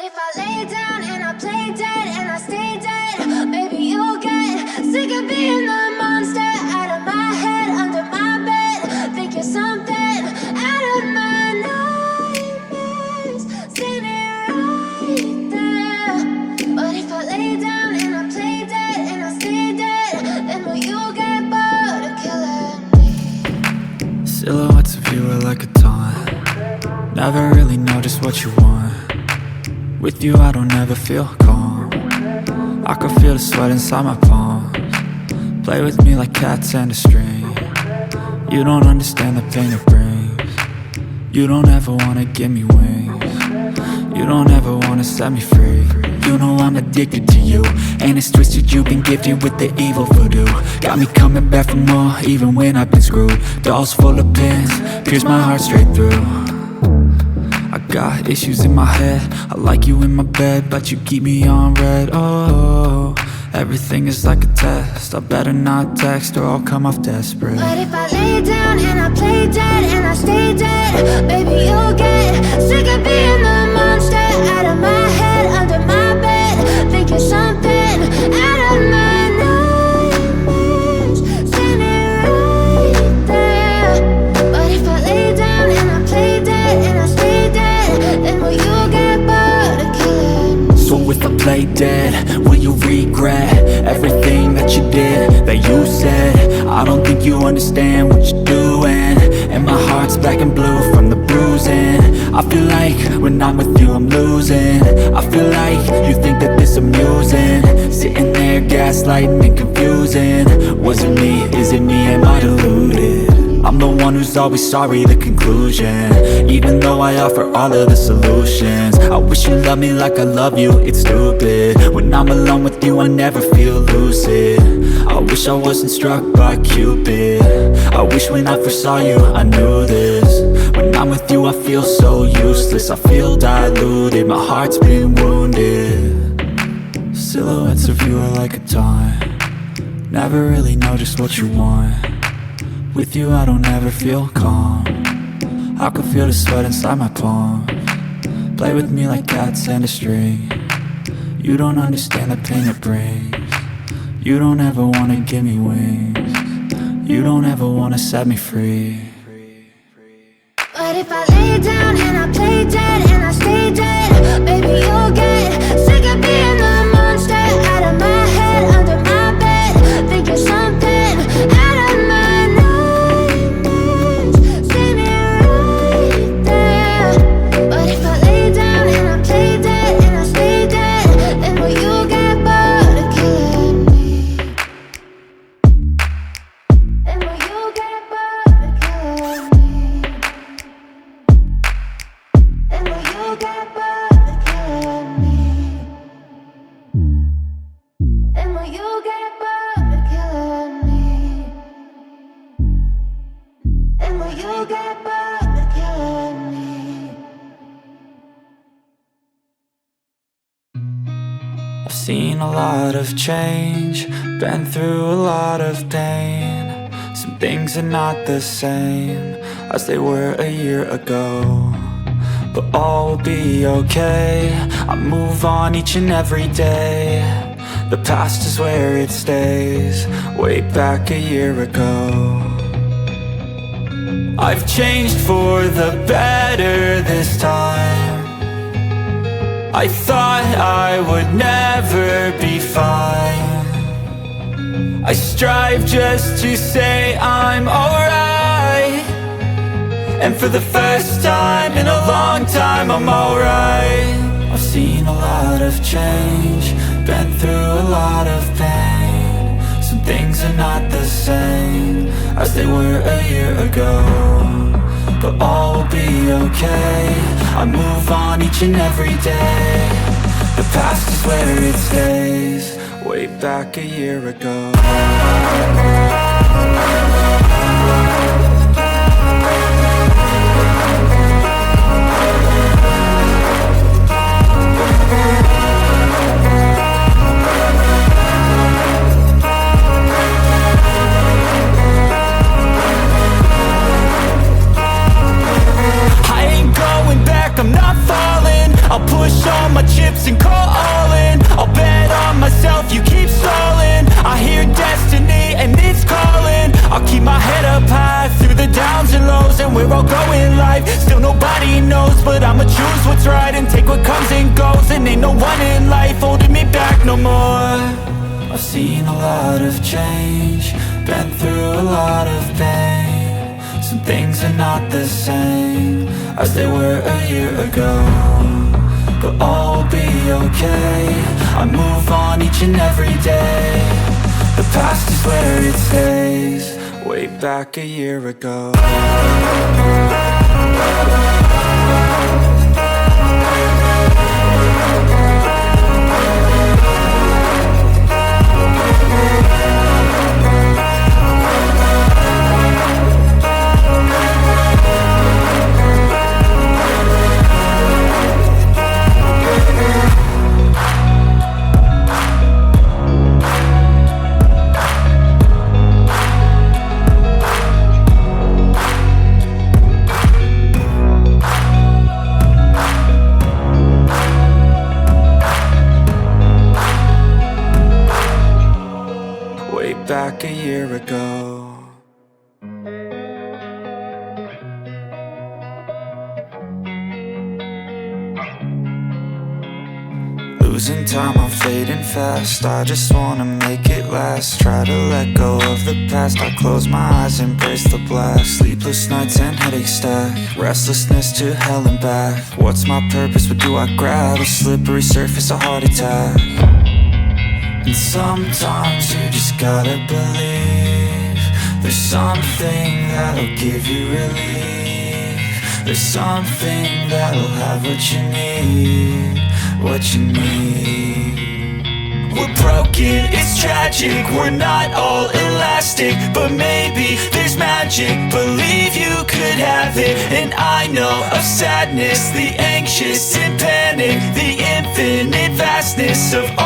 if I lay down and I play dead and I stay dead, maybe you'll get sick of being the monster out of my head, under my bed. Think you're something out of my nightmares, standing right there. But if I lay down and I play dead and I stay dead, then will you get bored of killing me? Silhouettes of you are like a taunt. Never really know just what you want. With you I don't ever feel calm. I can feel the sweat inside my palms. Play with me like cats and a string. You don't understand the pain it brings. You don't ever wanna give me wings. You don't ever wanna set me free. You know I'm addicted to you, and it's twisted, you've been gifted with the evil voodoo. Got me coming back for more, even when I've been screwed. Dolls full of pins, pierce my heart straight through. I got issues in my head, I like you in my bed, but you keep me on red. Oh, everything is like a test. I better not text or I'll come off desperate. But if I lay down and I play dead and I stay dead, baby you'll get sick of being the monster out of my head, under my bed. Think you're something out of my nightmares, standing right there. But if I lay down and I play dead and I stay dead, then will you get bored of killing me? So if I play dead, will you regret everything that you did, that you said? I don't think you understand what you're doing, and my heart's black and blue from the bruising. I feel like when I'm with you I'm losing. I feel like you think that this amusing, sitting there gaslighting and confusing. Was it me? Is it me? Am I deluded? I'm the one who's always sorry, the conclusion, even though I offer all of the solutions. I wish you loved me like I love you, it's stupid. When I'm alone with you I never feel lucid. I wish I wasn't struck by Cupid. I wish when I first saw you I knew this. When I'm with you I feel so useless, I feel diluted, my heart's been wounded. Silhouettes of you are like a taunt. Never really know just what you want. With you I don't ever feel calm. I can feel the sweat inside my palms. Play with me like cats and a string. You don't understand the pain it brings. You don't ever wanna give me wings. You don't ever wanna set me free. But if I lay down and I play dead and I stay dead, baby you'll get sick of being the monster out of my head, under my bed. Think you're something out of my nightmares, standing right there. But if I lay down and I play dead and I stay dead, then will you get bored of killing me? Then will you get bored of killing me? Then will you get bored of killing me? Then will you get bored of killing me? Then will you get bored of killing me? I've seen a lot of change, been through a lot of pain. Some things are not the same as they were a year ago, but all will be okay. I move on each and every day. The past is where it stays, way back a year ago. I've changed for the better this time. I thought I would never be fine. I strive just to say I'm alright, and for the first time in a long time I'm alright. I've seen a lot of change, been through a lot of pain. Some things are not the same as they were a year ago, but all will be okay. I move on each and every day. The past is where it stays, way back a year ago. I'm not falling, I'll push on all my chips and call all in. I'll bet on myself, you keep stalling. I hear destiny and it's calling. I'll keep my head up high through the downs and lows. And where I'll go in life, still nobody knows. But I'ma choose what's right and take what comes and goes. And ain't no one in life holding me back no more. I've seen a lot of change, been through a lot of pain. Some things are not the same as they were a year ago, but all will be okay. I move on each and every day. The past is where it stays. Way back a year ago. Back a year ago. Losing time, I'm fading fast. I just wanna make it last. Try to let go of the past. I close my eyes, embrace the blast. Sleepless nights and headache stack. Restlessness to hell and back. What's my purpose, what do I grab? A slippery surface, a heart attack. And sometimes you just gotta believe there's something that'll give you relief. There's something that'll have what you need, what you need. We're broken, it's tragic, we're not all elastic, but maybe there's magic. Believe you could have it. And I know of sadness, the anxious and panic, the infinite vastness of all